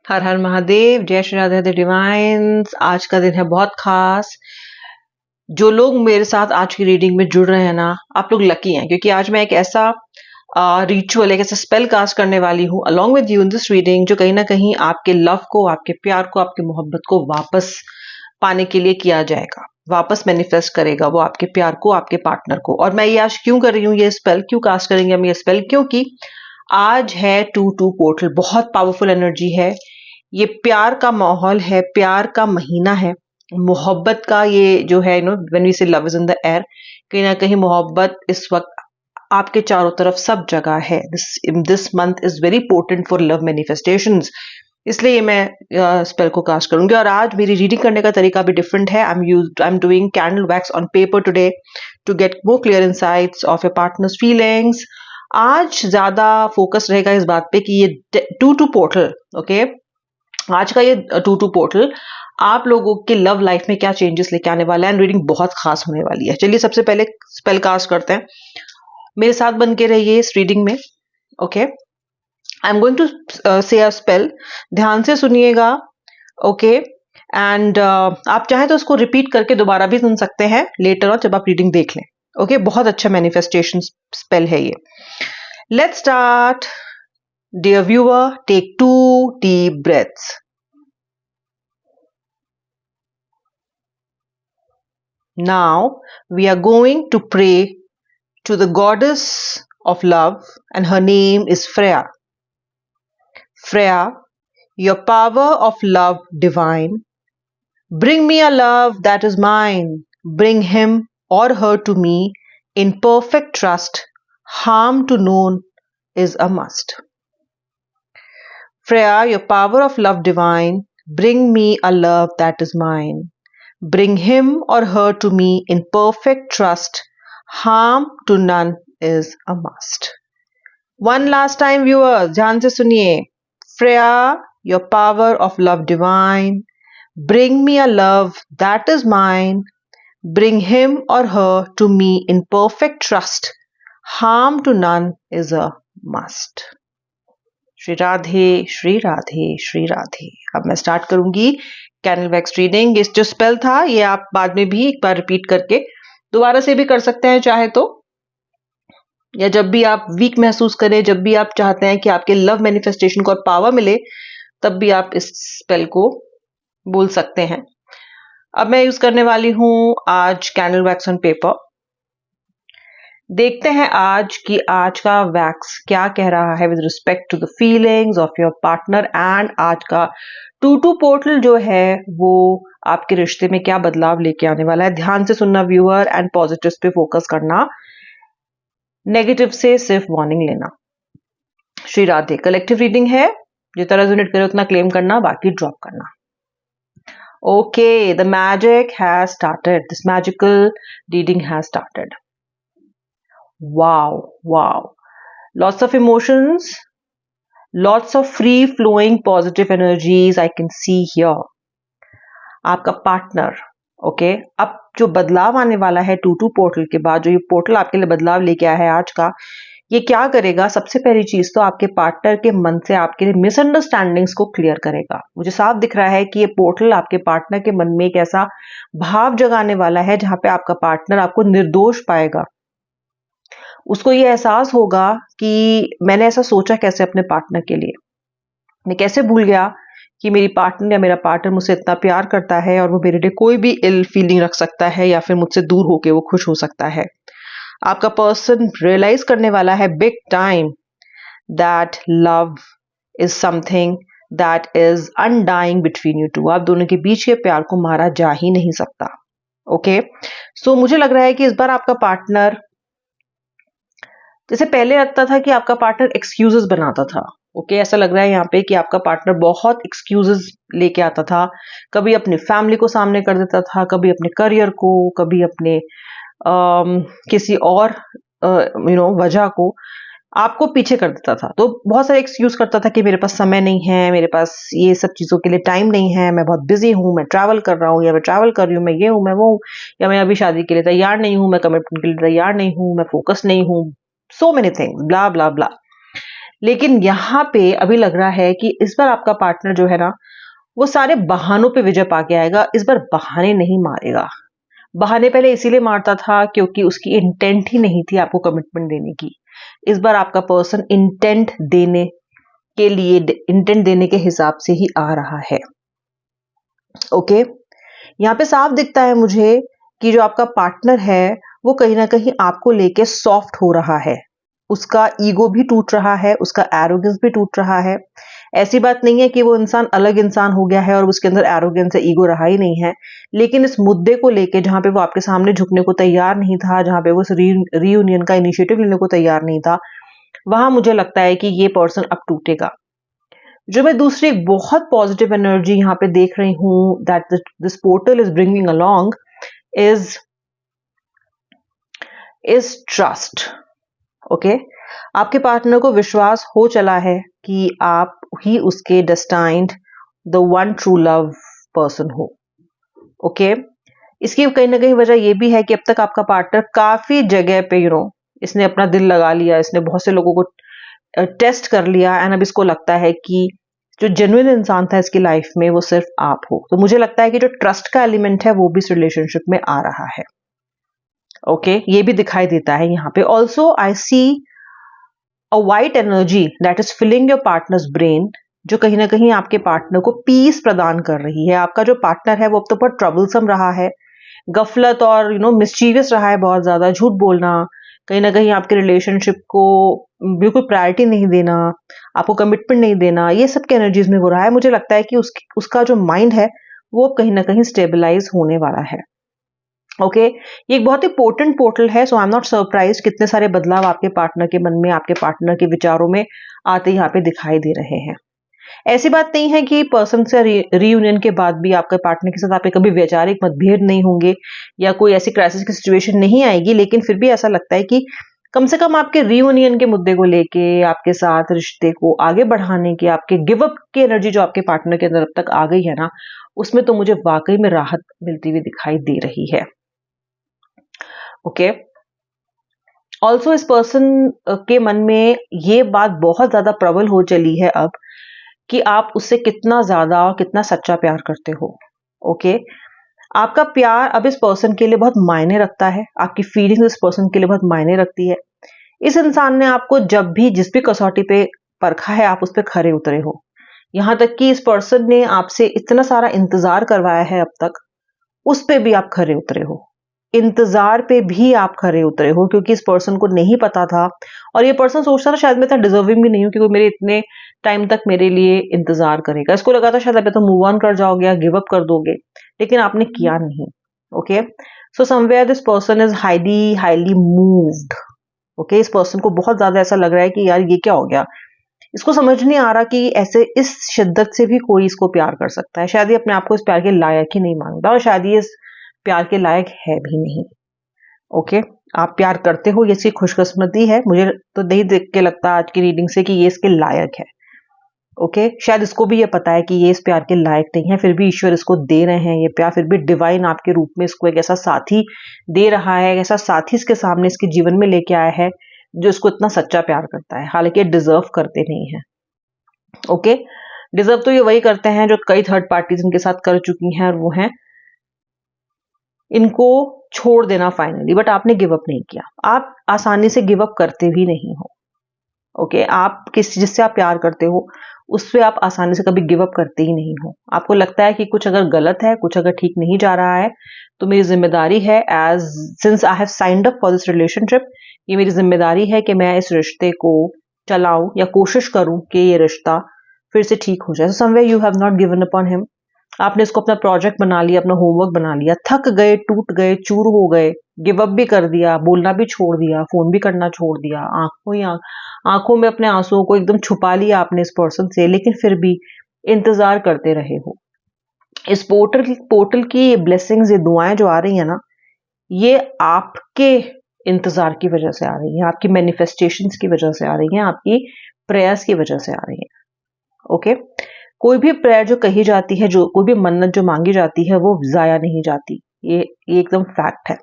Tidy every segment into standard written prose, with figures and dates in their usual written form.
हर हर महादेव, जय श्री राधे राधे डिवाइन्स। आज का दिन है बहुत खास। जो लोग मेरे साथ आज की रीडिंग में जुड़ रहे हैं ना, आप लोग लकी हैं, क्योंकि आज मैं एक ऐसा रिचुअल, एक ऐसा स्पेल कास्ट करने वाली हूँ along with you in this reading, जो कहीं ना कहीं आपके लव को, आपके प्यार को, आपकी मोहब्बत को वापस पाने के लिए किया जाएगा, वापस मैनिफेस्ट करेगा वो आपके प्यार को, आपके पार्टनर को। और मैं ये आज क्यों कर रही हूँ, ये स्पेल क्यों कास्ट करेंगे हम ये स्पेल, क्योंकि आज है 2-2 पोर्टल। बहुत पावरफुल एनर्जी है। ये प्यार का माहौल है, प्यार का महीना है, मोहब्बत का ये जो है, व्हेन वी से love is in the air, कहीं ना कहीं मोहब्बत इस वक्त आपके चारों तरफ सब जगह है। This month is very important for love manifestations. इसलिए ये मैं स्पेल को कास्ट करूंगी। और आज मेरी रीडिंग करने का तरीका भी डिफरेंट है। I am doing candle wax on paper today to get more clear insights of your partner's feelings. आज ज्यादा फोकस रहेगा इस बात पे कि ये 2-2 पोर्टल, ओके, आज का ये 2-2 पोर्टल आप लोगों के लव लाइफ में क्या चेंजेस लेके आने वाला है। एंड रीडिंग बहुत खास होने वाली है। चलिए सबसे पहले स्पेल कास्ट करते हैं। मेरे साथ बन के रहिए इस रीडिंग में, okay. I am going to say a spell, ध्यान से सुनिएगा, ओके। एंड आप चाहें तो उसको रिपीट करके दोबारा भी सुन सकते हैं लेटर ऑन, जब आप रीडिंग देख लें, ओके। बहुत अच्छा मैनिफेस्टेशन स्पेल है ये। Let's start. Dear viewer, take 2 deep breaths. Now we are going to pray to the goddess of love, and her name is Freya. Freya, your power of love divine, bring me a love that is mine. Bring him or her to me in perfect trust. Harm to none is a must. Freya, your power of love divine, bring me a love that is mine. Bring him or her to me in perfect trust. Harm to none is a must. One last time, viewers, ध्यान से सुनिए. Freya, your power of love divine, bring me a love that is mine. Bring him or her to me in perfect trust. Harm to none is a must. Shri Radhe Shri Radhe Shri Radhe. अब मैं start करूंगी candle wax reading. इस जो spell था ये आप बाद में भी एक बार रिपीट करके दोबारा से भी कर सकते हैं चाहे तो, या जब भी आप वीक महसूस करें, जब भी आप चाहते हैं कि आपके लव मैनिफेस्टेशन को और पावर मिले, तब भी आप इस स्पेल को बोल सकते हैं। अब मैं यूज करने वाली हूं आज कैंडल वैक्स ऑन पेपर। देखते हैं आज का वैक्स क्या कह रहा है with respect to the feelings of your partner. And आज का 2-2 पोर्टल जो है वो आपके रिश्ते में क्या बदलाव लेके आने वाला है। ध्यान से सुनना viewer, and positive pay focus करना, नेगेटिव से सिर्फ वार्निंग लेना। श्री राधे। कलेक्टिव रीडिंग है, जितना रेजोनेट करे उतना क्लेम करना, बाकी ड्रॉप करना। Okay, the magic has started, this magical reading has started. Wow. Lots of emotions, lots of free flowing positive energies I can see here. आपका पार्टनर, ओके, अब जो बदलाव आने वाला है 2-2 पोर्टल के बाद, जो ये पोर्टल आपके लिए बदलाव लेके आया है आज का, ये क्या करेगा? सबसे पहली चीज तो आपके पार्टनर के मन से आपके लिए मिसअंडरस्टैंडिंग्स को क्लियर करेगा। मुझे साफ दिख रहा है कि ये पोर्टल आपके पार्टनर के मन में एक ऐसा भाव जगाने वाला है जहां पे आपका पार्टनर आपको निर्दोष पाएगा। उसको ये एहसास होगा कि मैंने ऐसा सोचा कैसे अपने पार्टनर के लिए, मैं कैसे भूल गया कि मेरी पार्टनर या मेरा पार्टनर मुझसे इतना प्यार करता है और वो मेरे लिए कोई भी इल फीलिंग रख सकता है या फिर मुझसे दूर होके वो खुश हो सकता है। आपका पर्सन रियलाइज करने वाला है big time that love is something that is undying between you two. आप दोनों के बीच के प्यार को मारा जा ही नहीं सकता। ओके, सो मुझे लग रहा है कि इस बार आपका पार्टनर, जैसे पहले लगता था कि आपका पार्टनर एक्सक्यूजेस बनाता था, ओके, ऐसा लग रहा है यहाँ पे कि आपका पार्टनर बहुत एक्सक्यूजेस लेके आता था। कभी अपनी फैमिली को सामने कर देता था, कभी अपने करियर को, कभी अपने किसी और वजह को आपको पीछे कर देता था। तो बहुत सारे एक्सक्यूज करता था कि मेरे पास समय नहीं है, मेरे पास ये सब चीजों के लिए टाइम नहीं है, मैं बहुत बिजी हूँ, मैं ट्रैवल कर रहा हूँ, या मैं ट्रैवल कर रही हूँ, मैं ये हूँ, मैं वो हूँ, या मैं अभी शादी के लिए तैयार नहीं हूँ, मैं कमिटमेंट के लिए तैयार नहीं हूँ, मैं फोकस नहीं हूँ, so many things, blah blah blah. लेकिन यहाँ पे अभी लग रहा है कि इस बार आपका पार्टनर जो है ना, वो सारे बहानों पे विजय पाके आएगा। इस बार बहाने नहीं मारेगा। बहाने पहले इसीलिए मारता था क्योंकि उसकी इंटेंट ही नहीं थी आपको कमिटमेंट देने की। इस बार आपका पर्सन इंटेंट देने के हिसाब से ही आ रहा है। ओके, यहाँ पे साफ दिखता है मुझे कि जो आपका पार्टनर है वो कहीं ना कहीं आपको लेके सॉफ्ट हो रहा है। उसका ईगो भी टूट रहा है, उसका एरोगेंस भी टूट रहा है। ऐसी बात नहीं है कि वो इंसान अलग इंसान हो गया है और उसके अंदर एरोगेंस या ईगो रहा ही नहीं है, लेकिन इस मुद्दे को लेके जहां पे वो आपके सामने झुकने को तैयार नहीं था, जहां पे वो इस रीयूनियन का इनिशिएटिव लेने को तैयार नहीं था, वहां मुझे लगता है कि ये पर्सन अब टूटेगा। जो मैं दूसरी एक बहुत पॉजिटिव एनर्जी यहाँ पे देख रही हूँ that this portal is bringing along is trust. Okay, आपके पार्टनर को विश्वास हो चला है कि आप ही उसके destined the one true love person हो। ओके, इसकी कहीं ना कहीं वजह यह भी है कि अब तक आपका पार्टनर काफी जगह पे इसने अपना दिल लगा लिया, इसने बहुत से लोगों को टेस्ट कर लिया एंड अब इसको लगता है कि जो जेन्युइन इंसान था इसकी लाइफ में वो सिर्फ आप हो। तो मुझे लगता है कि जो ट्रस्ट का एलिमेंट है वो भी इस रिलेशनशिप में आ रहा है। ओके, ये भी दिखाई देता है यहाँ पे। Also I see a white energy that is filling your partner's brain, जो कहीं ना कहीं आपके पार्टनर को पीस प्रदान कर रही है। आपका जो पार्टनर है वो अब तो बहुत ट्रबलसम रहा है, गफलत और मिस्चीवियस रहा है, बहुत ज्यादा झूठ बोलना, कहीं ना कहीं आपके रिलेशनशिप को बिल्कुल प्रायोरिटी नहीं देना, आपको कमिटमेंट नहीं देना, ये सब के एनर्जीज में हो रहा है। मुझे लगता है कि उसका जो माइंड है वो कहीं ना कहीं स्टेबलाइज होने वाला है। ओके, ये एक बहुत ही पोर्टेंट पोर्टल है, सो आई एम नॉट सरप्राइज कितने सारे बदलाव आपके पार्टनर के मन में, आपके पार्टनर के विचारों में आते यहाँ पे दिखाई दे रहे हैं। ऐसी बात नहीं है कि पर्सन से रीयूनियन के बाद भी आपके पार्टनर के साथ आपके कभी वैचारिक मतभेद नहीं होंगे या कोई ऐसी क्राइसिस की सिचुएशन नहीं आएगी, लेकिन फिर भी ऐसा लगता है कि कम से कम आपके रीयूनियन के मुद्दे को लेके, आपके साथ रिश्ते को आगे बढ़ाने की, आपके गिव अप की एनर्जी जो आपके पार्टनर के अंदर अब तक आ गई है ना, उसमें तो मुझे वाकई में राहत मिलती हुई दिखाई दे रही है। ओके, ऑल्सो इस पर्सन के मन में ये बात बहुत ज्यादा प्रबल हो चली है अब कि आप उससे कितना ज्यादा और कितना सच्चा प्यार करते हो। ओके, आपका प्यार अब इस पर्सन के लिए बहुत मायने रखता है, आपकी फीलिंग्स इस पर्सन के लिए बहुत मायने रखती है। इस इंसान ने आपको जब भी जिस भी कसौटी पे परखा है आप उस पर खरे उतरे हो। यहां तक कि इस पर्सन ने आपसे इतना सारा इंतजार करवाया है अब तक, उस पे भी आप खरे उतरे हो। इंतजार पे भी आप खरे उतरे हो क्योंकि इस पर्सन को नहीं पता था, और ये पर्सन सोचता था शायद मैं इतना डिजर्विंग भी नहीं हूं क्योंकि मेरे इतने टाइम तक मेरे लिए इंतजार करेगा। इसको लगा था शायद अभी तो मूव ऑन कर जाओगे, गिव अप कर दोगे, लेकिन आपने किया नहीं। Okay, so somewhere this person is highly highly moved. Okay, इस पर्सन को बहुत ज्यादा ऐसा लग रहा है कि यार ये क्या हो गया। इसको समझ नहीं आ रहा कि ऐसे इस शिद्दत से भी कोई इसको प्यार कर सकता है। शायद ये अपने आप को इस प्यार के लायक ही नहीं मानता और शायद ये इस प्यार के लायक है भी नहीं। ओके, आप प्यार करते हो, ये इसकी खुशकिस्मती है। मुझे तो नहीं देख के लगता आज की रीडिंग से कि ये इसके लायक है। ओके, शायद इसको भी ये पता है कि ये इस प्यार के लायक नहीं है, फिर भी ईश्वर इसको दे रहे हैं ये प्यार, फिर भी डिवाइन आपके रूप में इसको एक ऐसा साथी दे रहा है, एक ऐसा साथी इसके सामने इसके जीवन में लेके आया है जो इसको इतना सच्चा प्यार करता है, हालांकि ये डिजर्व करते नहीं है। ओके, डिजर्व तो ये वही करते हैं जो कई थर्ड पार्टीज इनके साथ कर चुकी हैं, और वो हैं इनको छोड़ देना फाइनली। बट आपने गिव अप नहीं किया, आप आसानी से गिव अप करते भी नहीं हो। ओके, आप जिससे आप प्यार करते हो उससे आप आसानी से कभी गिव अप करते ही नहीं हो। आपको लगता है कि कुछ अगर गलत है, कुछ अगर ठीक नहीं जा रहा है, तो मेरी जिम्मेदारी है, as since I have signed up for this relationship, ये मेरी जिम्मेदारी है कि मैं इस रिश्ते को चलाऊं या कोशिश करूं कि ये रिश्ता फिर से ठीक हो जाए। Somewhere you have not given upon him. आपने इसको अपना प्रोजेक्ट बना लिया, अपना होमवर्क बना लिया, थक गए, टूट गए, चूर हो गए, गिव अप भी कर दिया, बोलना भी छोड़ दिया, फोन भी करना छोड़ दिया, आंखों में अपने आंसुओं को एकदम छुपा लिया आपने इस पर्सन से, लेकिन फिर भी इंतजार करते रहे हो। इस पोर्टल की ये ब्लेसिंग्स, ये दुआएं जो आ रही है ना, ये आपके इंतजार की वजह से आ रही है, आपकी मैनिफेस्टेशंस की वजह से आ रही है, आपकी प्रेयर्स की वजह से आ रही है। ओके, कोई भी प्रेयर जो कही जाती है, जो कोई भी मन्नत जो मांगी जाती है, वो जाया नहीं जाती। ये एकदम फैक्ट है।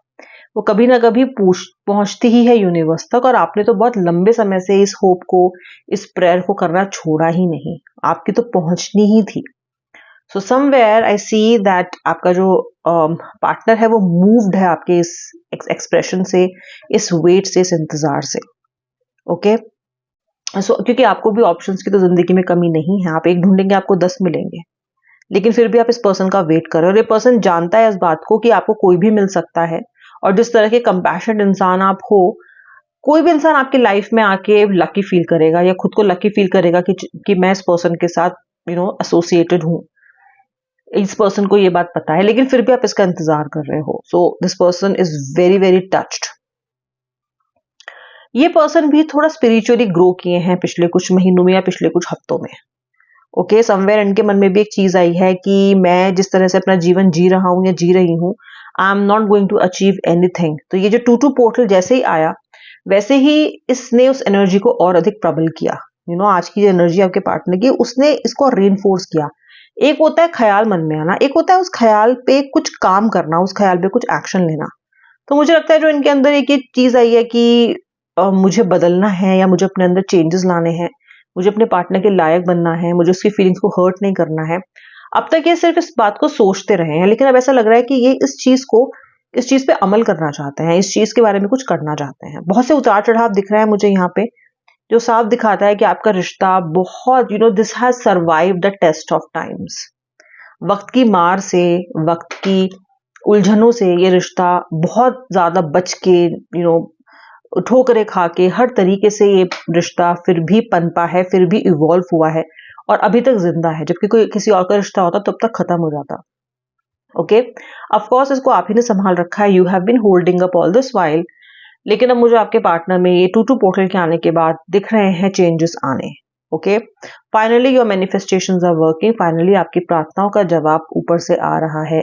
वो कभी ना कभी पहुंचती ही है यूनिवर्स तक, और आपने तो बहुत लंबे समय से इस होप को, इस प्रेयर को करना छोड़ा ही नहीं, आपकी तो पहुंचनी ही थी। So somewhere I see that आपका जो पार्टनर है वो मूव्ड है आपके इस एक्सप्रेशन से, इस वेट से, इस इंतजार से। ओके क्योंकि आपको भी ऑप्शंस की तो जिंदगी में कमी नहीं है, आप एक ढूंढेंगे आपको 10 मिलेंगे, लेकिन फिर भी आप इस पर्सन का वेट कर रहे हो, और ये पर्सन जानता है इस बात को कि आपको कोई भी मिल सकता है, और जिस तरह के कंपैशनेट इंसान आप हो, कोई भी इंसान आपकी लाइफ में आके लकी फील करेगा या खुद को लकी फील करेगा कि मैं इस पर्सन के साथ एसोसिएटेड हूँ, इस पर्सन को ये बात पता है, लेकिन फिर भी आप इसका इंतजार कर रहे हो। So this person is very very touched. ये पर्सन भी थोड़ा स्पिरिचुअली ग्रो किए हैं पिछले कुछ महीनों में या पिछले कुछ हफ्तों में। ओके समवेयर इनके मन में भी एक चीज आई है कि मैं जिस तरह से अपना जीवन जी रहा हूं या जी रही हूं, I am not going to achieve anything. तो ये जो 2-2 पोर्टल जैसे ही आया, वैसे ही इसने उस एनर्जी को और अधिक प्रबल किया। आज की जो एनर्जी आपके पार्टनर की, उसने इसको रेनफोर्स किया। एक होता है ख्याल मन में आना, एक होता है उस ख्याल पे कुछ काम करना, उस ख्याल पे कुछ एक्शन लेना। तो मुझे लगता है जो इनके अंदर एक चीज आई है कि मुझे बदलना है, या मुझे अपने अंदर चेंजेस लाने हैं, मुझे अपने पार्टनर के लायक बनना है, मुझे उसकी फीलिंग्स को हर्ट नहीं करना है। अब तक ये सिर्फ इस बात को सोचते रहे हैं, लेकिन अब ऐसा लग रहा है कि ये इस चीज पे अमल करना चाहते हैं, इस चीज के बारे में कुछ करना चाहते हैं। बहुत से उतार चढ़ाव दिख रहा है मुझे यहाँ पे, जो साफ दिखाता है कि आपका रिश्ता बहुत this has survive the test of times. वक्त की मार से, वक्त की उलझनों से ये रिश्ता बहुत ज्यादा बच के, ठोकरें खा के, हर तरीके से ये रिश्ता फिर भी पनपा है, फिर भी इवॉल्व हुआ है, और अभी तक जिंदा है। जबकि कोई किसी और का रिश्ता होता तब तक खत्म हो जाता। ओके ऑफ कोर्स इसको आप ही ने संभाल रखा है, you have been holding up all this while, लेकिन अब मुझे आपके पार्टनर में ये 2-2 पोर्टल के आने के बाद दिख रहे हैं चेंजेस आने। Okay finally your manifestations are working, finally आपकी प्रार्थनाओं का जवाब ऊपर से आ रहा है।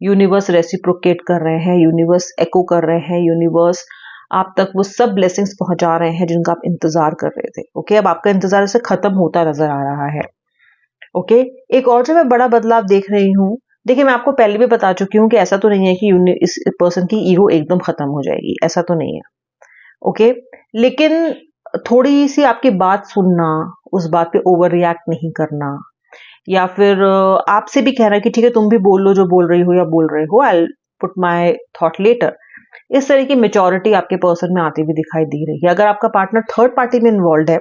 यूनिवर्स रेसिप्रोकेट कर रहे हैं, यूनिवर्स एको कर रहे हैं, यूनिवर्स आप तक वो सब ब्लेसिंग्स पहुंचा रहे हैं जिनका आप इंतजार कर रहे थे। ओके अब आपका इंतजार ऐसे खत्म होता नजर आ रहा है। ओके एक और जो मैं बड़ा बदलाव देख रही हूँ, देखिए मैं आपको पहले भी बता चुकी हूँ कि ऐसा तो नहीं है कि इस पर्सन की ईगो एकदम खत्म हो जाएगी, ऐसा तो नहीं है। ओके लेकिन थोड़ी सी आपकी बात सुनना, उस बात पे ओवर रिएक्ट नहीं करना, या फिर आपसे भी कहना कि ठीक है तुम भी बोल लो जो बोल रही हो या बोल रहे हो, I put my thought later. इस तरह की मेच्योरिटी आपके पर्सन में आती हुई दिखाई दे रही है। अगर आपका पार्टनर थर्ड पार्टी में इन्वॉल्व है,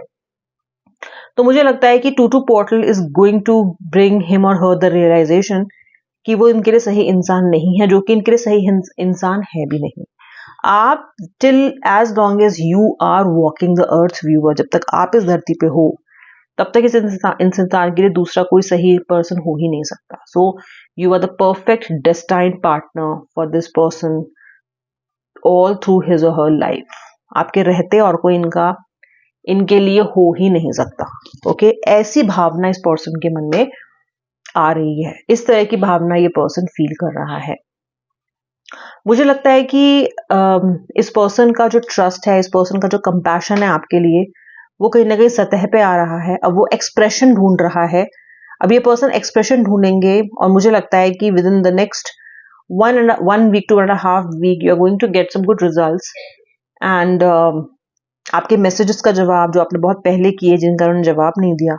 तो मुझे लगता है कि 2-2 portal is going to bring him और हर द रियलाइजेशन कि वो इनके लिए सही इंसान नहीं है, जो कि इनके लिए सही इंसान है भी नहीं। आप till as long as you are walking the earth viewer, जब तक आप इस धरती पे हो, तब तक इस इंसान के लिए दूसरा कोई सही पर्सन हो ही नहीं सकता। So you are the perfect destined partner for this person all through his और हर लाइफ। आपके रहते और कोई इनके लिए हो ही नहीं सकता। ओके ऐसी भावना इस पर्सन के मन में आ रही है, इस तरह की भावना ये पर्सन फील कर रहा है। मुझे लगता है कि इस पर्सन का जो ट्रस्ट है, इस पर्सन का जो कंपैशन है आपके लिए, वो कहीं ना कहीं सतह पे आ रहा है। अब वो एक्सप्रेशन ढूंढ रहा है। अब ये पर्सन एक्सप्रेशन ढूंढेंगे, और मुझे लगता है कि within the next 1 week to 1.5 week you are going to get some good results. And आपके मैसेजेस का जवाब जो आपने बहुत पहले किए, जिनका उन्होंने जवाब नहीं दिया,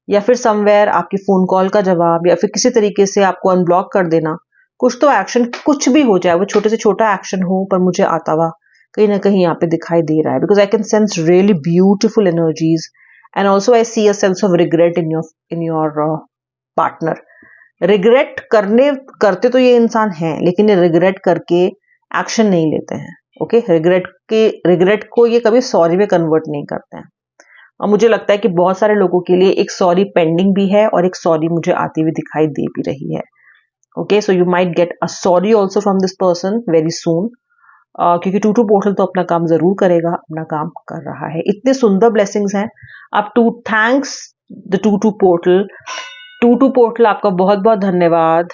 या फिर समवेयर आपकी फोन कॉल का जवाब, या फिर किसी तरीके से आपको अनब्लॉक कर देना, कुछ तो एक्शन, कुछ भी हो जाए, वो छोटे से छोटा एक्शन हो, पर मुझे आता हुआ कहीं ना कहीं यहाँ पे दिखाई दे रहा है। Because I can sense really beautiful energies, and also I see a sense of regret in your partner. Regret करते तो ये इंसान है, लेकिन ये रिग्रेट करके एक्शन नहीं लेते हैं। ओके रिग्रेट को ये कभी सॉरी में कन्वर्ट नहीं करते हैं। और मुझे लगता है कि बहुत सारे लोगों के लिए एक सॉरी पेंडिंग भी है, और एक सॉरी मुझे आती हुई दिखाई दे भी रही है। Okay so you might get a sorry also from this person very soon, क्योंकि 2-2 पोर्टल तो अपना काम जरूर करेगा, अपना काम कर रहा है। इतने सुंदर ब्लेसिंग्स हैं। आप थैंक्स द 2-2 पोर्टल। 2-2 पोर्टल आपका बहुत बहुत धन्यवाद।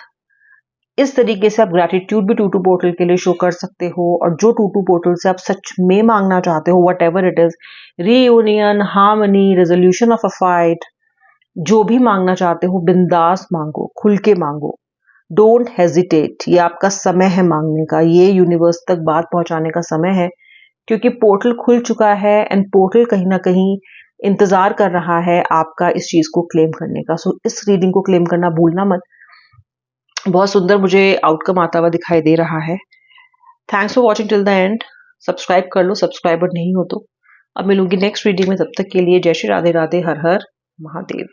इस तरीके से आप ग्रैटिट्यूड भी 2-2 पोर्टल के लिए शो कर सकते हो, और जो 2-2 पोर्टल से आप सच में मांगना चाहते हो, what ever it is, reunion, harmony, resolution of a fight, जो भी मांगना चाहते हो, बिंदास मांगो, खुल के मांगो। डोंट हेजिटेट, ये आपका समय है मांगने का, ये यूनिवर्स तक बात पहुंचाने का समय है, क्योंकि पोर्टल खुल चुका है एंड पोर्टल कहीं ना कहीं इंतजार कर रहा है आपका इस चीज को क्लेम करने का। सो इस रीडिंग को क्लेम करना भूलना मत। बहुत सुंदर मुझे आउटकम आता हुआ दिखाई दे रहा है। Thanks for watching till the end. Subscribe कर लो सब्सक्राइबर नहीं हो तो। अब मिलूंगी नेक्स्ट रीडिंग में, तब तक के लिए जय श्री राधे राधे, हर हर महादेव।